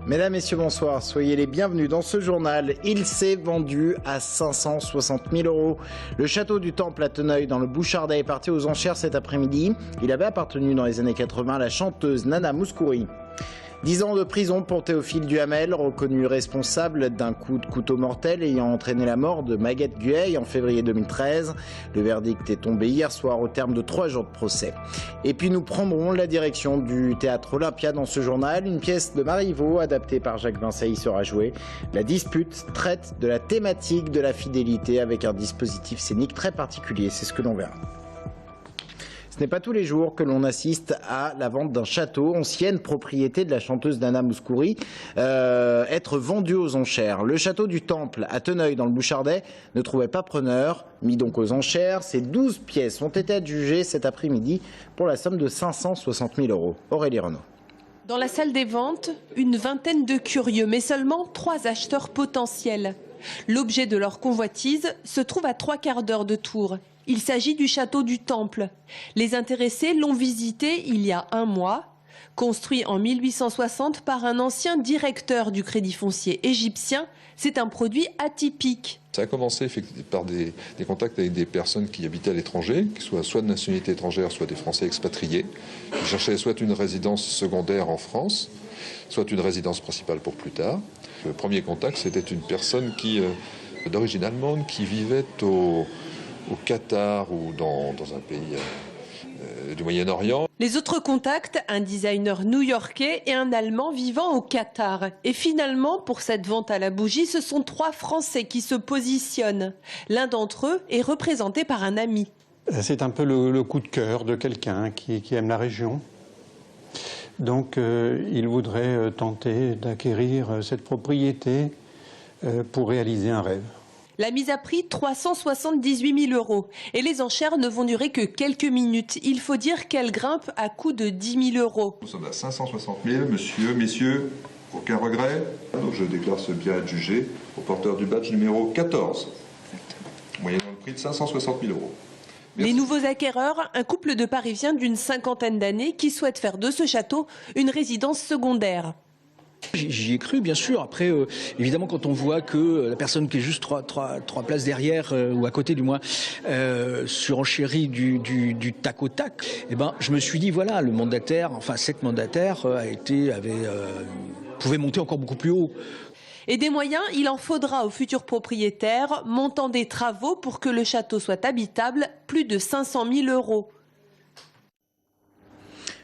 Mesdames, Messieurs, bonsoir. Soyez les bienvenus dans ce journal. Il s'est vendu à 560 000 €. Le château du Temple à Theneuil dans le Bouchardais est parti aux enchères cet après-midi. Il avait appartenu dans les années 80 à la chanteuse Nana Mouskouri. 10 ans de prison pour Théophile Duhamel, reconnu responsable d'un coup de couteau mortel ayant entraîné la mort de Maguette Gueil en février 2013. Le verdict est tombé hier soir au terme de 3 jours de procès. Et puis nous prendrons la direction du Théâtre Olympia dans ce journal. Une pièce de Marivaux adaptée par Jacques Vinçay sera jouée. La dispute traite de la thématique de la fidélité avec un dispositif scénique très particulier. C'est ce que l'on verra. Ce n'est pas tous les jours que l'on assiste à la vente d'un château, ancienne propriété de la chanteuse Nana Mouskouri, être vendu aux enchères. Le château du Temple à Theneuil dans le Bouchardais ne trouvait pas preneur, mis donc aux enchères. Ces 12 pièces ont été adjugées cet après-midi pour la somme de 560 000 €. Aurélie Renaud. Dans la salle des ventes, une vingtaine de curieux, mais seulement 3 acheteurs potentiels. L'objet de leur convoitise se trouve à 3 quarts d'heure de Tours. Il s'agit du château du Temple. Les intéressés l'ont visité il y a 1 mois. Construit en 1860 par un ancien directeur du Crédit foncier égyptien, c'est un produit atypique. Ça a commencé effectivement par des contacts avec des personnes qui habitaient à l'étranger, qui soient soit de nationalité étrangère, soit des Français expatriés, qui cherchaient soit une résidence secondaire en France, soit une résidence principale pour plus tard. Le premier contact, c'était une personne d'origine allemande qui vivait au Qatar ou dans un pays du Moyen-Orient. Les autres contacts, un designer new-yorkais et un Allemand vivant au Qatar. Et finalement, pour cette vente à la bougie, ce sont 3 Français qui se positionnent. L'un d'entre eux est représenté par un ami. C'est un peu le coup de cœur de quelqu'un qui aime la région. Donc il voudrait tenter d'acquérir cette propriété pour réaliser un rêve. La mise à prix, 378 000 €. Et les enchères ne vont durer que quelques minutes. Il faut dire qu'elles grimpent à coût de 10 000 €. Nous sommes à 560 000, messieurs, aucun regret. Donc je déclare ce bien adjugé au porteur du badge numéro 14, moyennant le prix de 560 000 €. Les nouveaux acquéreurs, un couple de Parisiens d'une 50aine d'années qui souhaitent faire de ce château une résidence secondaire. J'y ai cru, bien sûr. Après, évidemment, quand on voit que la personne qui est juste trois places derrière, ou à côté du moins, surenchérit du tac au tac, eh ben, je me suis dit, voilà, le mandataire, enfin, cette mandataire pouvait monter encore beaucoup plus haut. Et des moyens, il en faudra aux futurs propriétaires, montant des travaux pour que le château soit habitable, plus de 500 000 €.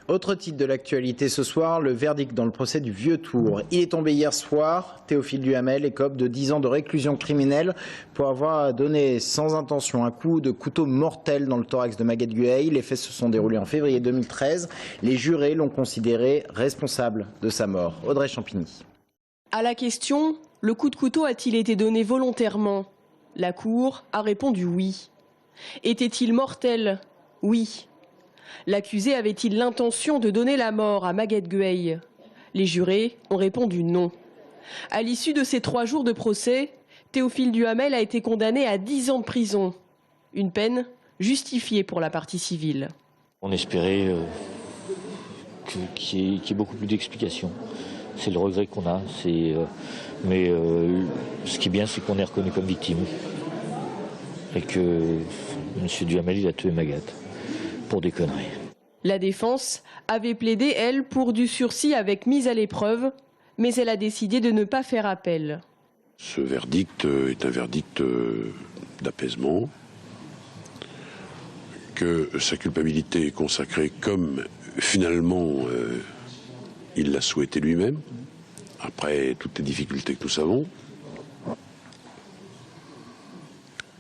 Autre titre de l'actualité ce soir, le verdict dans le procès du Vieux Tour. Il est tombé hier soir. Théophile Duhamel écope de 10 ans de réclusion criminelle pour avoir donné sans intention un coup de couteau mortel dans le thorax de Maguette Gueil. Les faits se sont déroulés en février 2013. Les jurés l'ont considéré responsable de sa mort. Audrey Champigny. À la question, le coup de couteau a-t-il été donné volontairement? La Cour a répondu oui. Était-il mortel? Oui. L'accusé avait-il l'intention de donner la mort à Maguette Gueil? Les jurés ont répondu non. À l'issue de ces 3 jours de procès, Théophile Duhamel a été condamné à 10 ans de prison. Une peine justifiée pour la partie civile. On espérait qu'il y ait beaucoup plus d'explications. C'est le regret qu'on a. Mais ce qui est bien, c'est qu'on est reconnu comme victime. Et que M. Duhamel, il a tué Maguette pour des conneries. La défense avait plaidé, elle, pour du sursis avec mise à l'épreuve, mais elle a décidé de ne pas faire appel. Ce verdict est un verdict d'apaisement, que sa culpabilité est consacrée comme finalement il l'a souhaité lui-même, après toutes les difficultés que nous savons.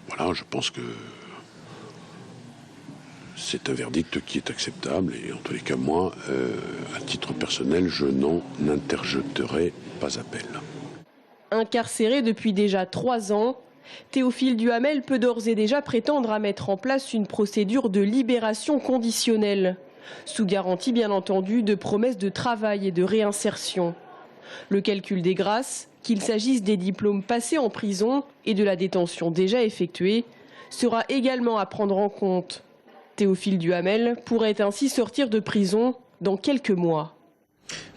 Voilà, je pense que c'est un verdict qui est acceptable et en tous les cas, moi, à titre personnel, je n'en interjeterai pas appel. Incarcéré depuis déjà 3 ans, Théophile Duhamel peut d'ores et déjà prétendre à mettre en place une procédure de libération conditionnelle, sous garantie bien entendu de promesses de travail et de réinsertion. Le calcul des grâces, qu'il s'agisse des diplômes passés en prison et de la détention déjà effectuée, sera également à prendre en compte. Théophile Duhamel pourrait ainsi sortir de prison dans quelques mois.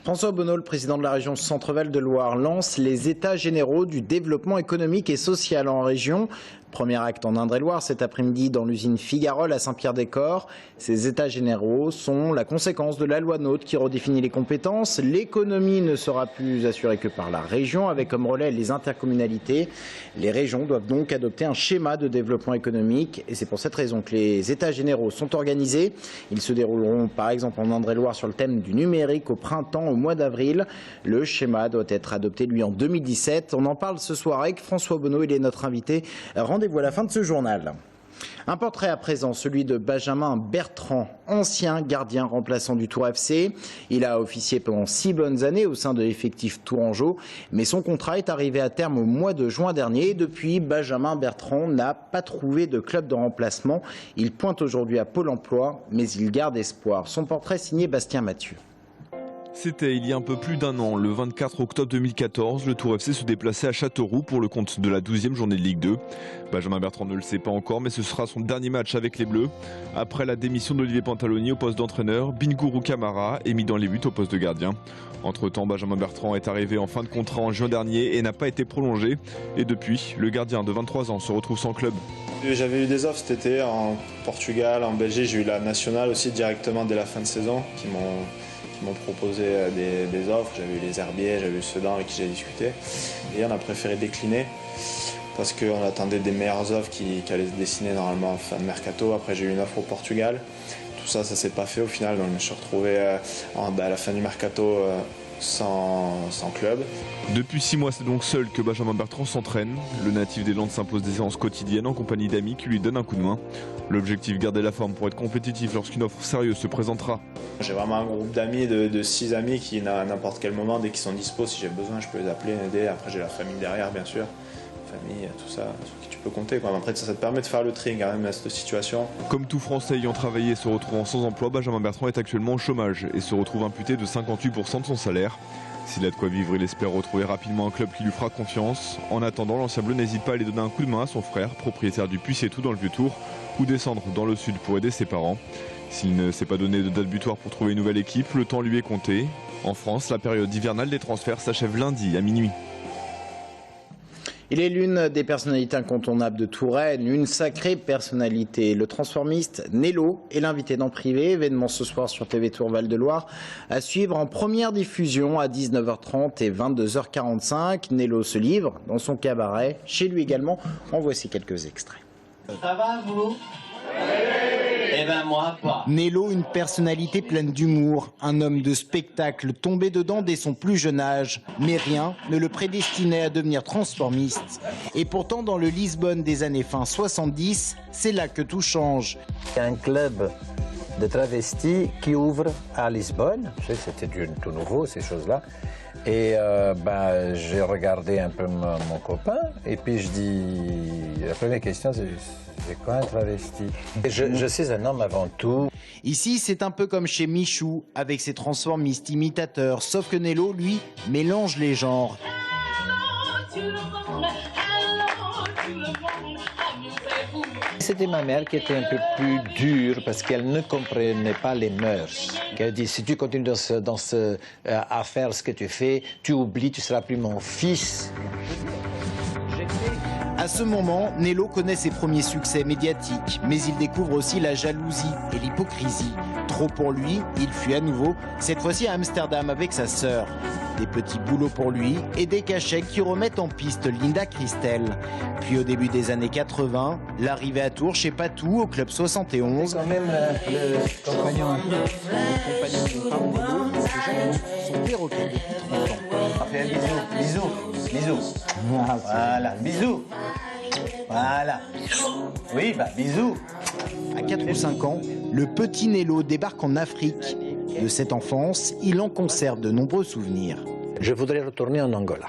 François Bonneau, le président de la région Centre-Val de Loire, lance les états généraux du développement économique et social en région. Premier acte en Indre-et-Loire cet après-midi dans l'usine Figarol à Saint-Pierre-des-Corps. Ces états généraux sont la conséquence de la loi NOTRe qui redéfinit les compétences. L'économie ne sera plus assurée que par la région avec comme relais les intercommunalités. Les régions doivent donc adopter un schéma de développement économique et c'est pour cette raison que les états généraux sont organisés. Ils se dérouleront par exemple en Indre-et-Loire sur le thème du numérique au printemps, au mois d'avril. Le schéma doit être adopté lui en 2017. On en parle ce soir avec François Bonneau, il est notre invité. Rendez-vous à la fin de ce journal. Un portrait à présent, celui de Benjamin Bertrand, ancien gardien remplaçant du Tour FC. Il a officié pendant 6 bonnes années au sein de l'effectif tourangeau, mais son contrat est arrivé à terme au mois de juin dernier. Et depuis, Benjamin Bertrand n'a pas trouvé de club de remplacement. Il pointe aujourd'hui à Pôle emploi, mais il garde espoir. Son portrait signé Bastien Mathieu. C'était il y a un peu plus d'un an, le 24 octobre 2014, le Tour FC se déplaçait à Châteauroux pour le compte de la 12e journée de Ligue 2. Benjamin Bertrand ne le sait pas encore, mais ce sera son dernier match avec les Bleus. Après la démission d'Olivier Pantaloni au poste d'entraîneur, Bingourou Kamara est mis dans les buts au poste de gardien. Entre-temps, Benjamin Bertrand est arrivé en fin de contrat en juin dernier et n'a pas été prolongé. Et depuis, le gardien de 23 ans se retrouve sans club. J'avais eu des offres cet été en Portugal, en Belgique, j'ai eu la nationale aussi directement dès la fin de saison qui m'ont proposé des offres. J'avais eu les Herbiers, j'avais eu Sedan avec qui j'ai discuté. Et on a préféré décliner parce qu'on attendait des meilleures offres qui allaient se dessiner normalement en fin de mercato. Après j'ai eu une offre au Portugal. Tout ça, ça s'est pas fait au final. Donc je me suis retrouvé à la fin du mercato sans club. Depuis 6 mois, c'est donc seul que Benjamin Bertrand s'entraîne. Le natif des Landes s'impose des séances quotidiennes en compagnie d'amis qui lui donnent un coup de main. L'objectif, garder la forme pour être compétitif lorsqu'une offre sérieuse se présentera. J'ai vraiment un groupe d'amis, de 6 amis qui, à n'importe quel moment, dès qu'ils sont dispo, si j'ai besoin, je peux les appeler, m'aider. Après, j'ai la famille derrière, bien sûr. Famille, tout ça, sur qui tu peux compter, quoi. Après, ça te permet de faire le tri quand même à cette situation. Comme tout Français ayant travaillé et se retrouvant sans emploi, Benjamin Bertrand est actuellement au chômage et se retrouve imputé de 58% de son salaire. S'il a de quoi vivre, il espère retrouver rapidement un club qui lui fera confiance. En attendant, l'ancien bleu n'hésite pas à aller donner un coup de main à son frère, propriétaire du Puy-c'est-Tout dans le Vieux-Tour, ou descendre dans le sud pour aider ses parents. S'il ne s'est pas donné de date butoir pour trouver une nouvelle équipe, le temps lui est compté. En France, la période hivernale des transferts s'achève lundi à minuit. Il est l'une des personnalités incontournables de Touraine, une sacrée personnalité. Le transformiste Nello est l'invité d'en privé, événement ce soir sur TV Tour Val-de-Loire, à suivre en première diffusion à 19h30 et 22h45. Nello se livre dans son cabaret, chez lui également. En voici quelques extraits. Ça va vous ? Eh ben moi pas. Nello, une personnalité pleine d'humour, un homme de spectacle tombé dedans dès son plus jeune âge. Mais rien ne le prédestinait à devenir transformiste. Et pourtant, dans le Lisbonne des années fin 70, c'est là que tout change. Il y a un club de travestis qui ouvre à Lisbonne. C'était tout nouveau, ces choses-là. Et j'ai regardé un peu mon copain et puis je dis, la première question c'est quoi un travesti? Je suis un homme avant tout. Ici c'est un peu comme chez Michou avec ses transformistes imitateurs, sauf que Nello lui mélange les genres. C'était ma mère qui était un peu plus dure parce qu'elle ne comprenait pas les mœurs. Elle dit, si tu continues à faire ce que tu fais, tu oublies, tu ne seras plus mon fils. À ce moment, Nello connaît ses premiers succès médiatiques, mais il découvre aussi la jalousie et l'hypocrisie. Trop pour lui, il fuit à nouveau, cette fois-ci à Amsterdam avec sa sœur. Des petits boulots pour lui et des cachets qui remettent en piste Linda Christel. Puis au début des années 80, l'arrivée à Tours chez Patou au Club 71. Quand même le compagnon de femme Nello, son perroquet depuis 30 ans. Fais un bisou. Voilà, bisous. Voilà. Oui, bisous. À 4 ou 5 ans, le petit Nello débarque en Afrique. De cette enfance, il en conserve de nombreux souvenirs. Je voudrais retourner en Angola.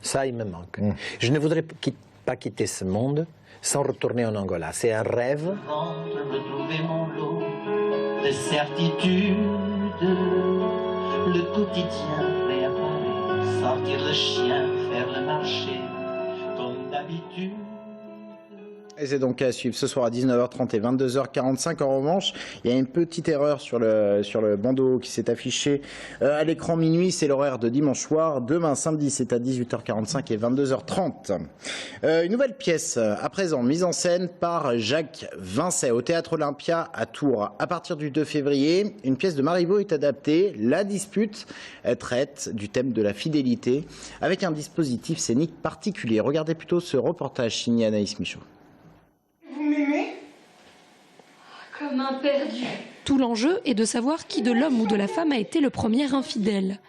Ça, il me manque. Je ne voudrais pas quitter ce monde sans retourner en Angola. C'est un rêve. Retrouver mon lot de certitude, le quotidien réapparaît, sortir le chien, faire le marché, comme d'habitude. et c'est donc à suivre ce soir à 19h30 et 22h45. En revanche, il y a une petite erreur sur le bandeau qui s'est affiché à l'écran minuit. C'est l'horaire de dimanche soir. Demain, samedi, c'est à 18h45 et 22h30. Une nouvelle pièce, à présent, mise en scène par Jacques Vincey au Théâtre Olympia à Tours. À partir du 2 février, une pièce de Marivaux est adaptée. La dispute traite du thème de la fidélité avec un dispositif scénique particulier. Regardez plutôt ce reportage signé Anaïs Michaud. Vous m'aimez ? Comme un perdu. Tout l'enjeu est de savoir qui de l'homme ou de la femme a été le premier infidèle.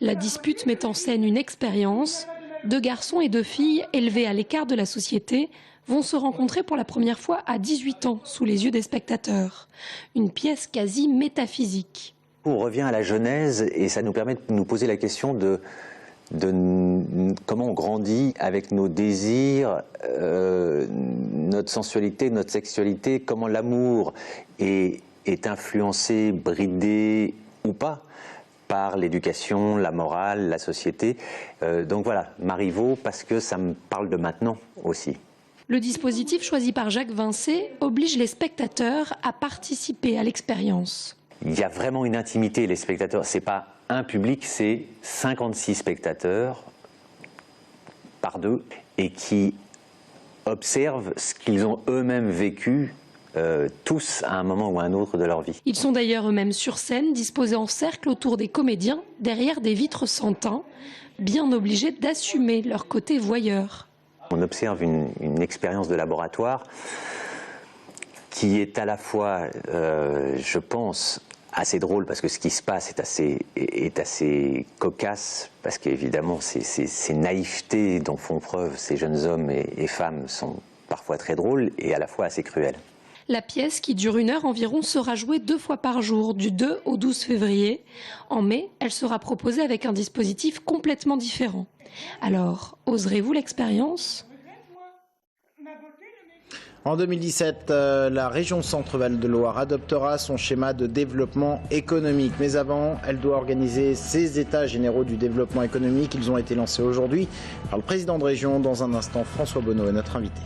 La dispute met en scène une expérience. 2 garçons et 2 filles élevés à l'écart de la société vont se rencontrer pour la première fois à 18 ans sous les yeux des spectateurs. Une pièce quasi métaphysique. On revient à la genèse et ça nous permet de nous poser la question de comment on grandit avec nos désirs, notre sensualité, notre sexualité, comment l'amour est influencé, bridé ou pas par l'éducation, la morale, la société. Donc voilà, Marivaux, parce que ça me parle de maintenant aussi. Le dispositif choisi par Jacques Vincey oblige les spectateurs à participer à l'expérience. Il y a vraiment une intimité, les spectateurs. C'est pas un public, c'est 56 spectateurs par 2 et qui observent ce qu'ils ont eux-mêmes vécu tous à un moment ou à un autre de leur vie. Ils sont d'ailleurs eux-mêmes sur scène, disposés en cercle autour des comédiens, derrière des vitres sans teint, bien obligés d'assumer leur côté voyeur. On observe une expérience de laboratoire qui est à la fois, je pense, assez drôle parce que ce qui se passe est assez cocasse parce qu'évidemment ces naïvetés dont font preuve ces jeunes hommes et femmes sont parfois très drôles et à la fois assez cruelles. La pièce, qui dure 1 heure environ, sera jouée 2 fois par jour, du 2 au 12 février. En mai, elle sera proposée avec un dispositif complètement différent. Alors, oserez-vous l'expérience ? En 2017, la région Centre-Val de Loire adoptera son schéma de développement économique. Mais avant, elle doit organiser ses états généraux du développement économique. Ils ont été lancés aujourd'hui par le président de région. Dans un instant, François Bonneau est notre invité.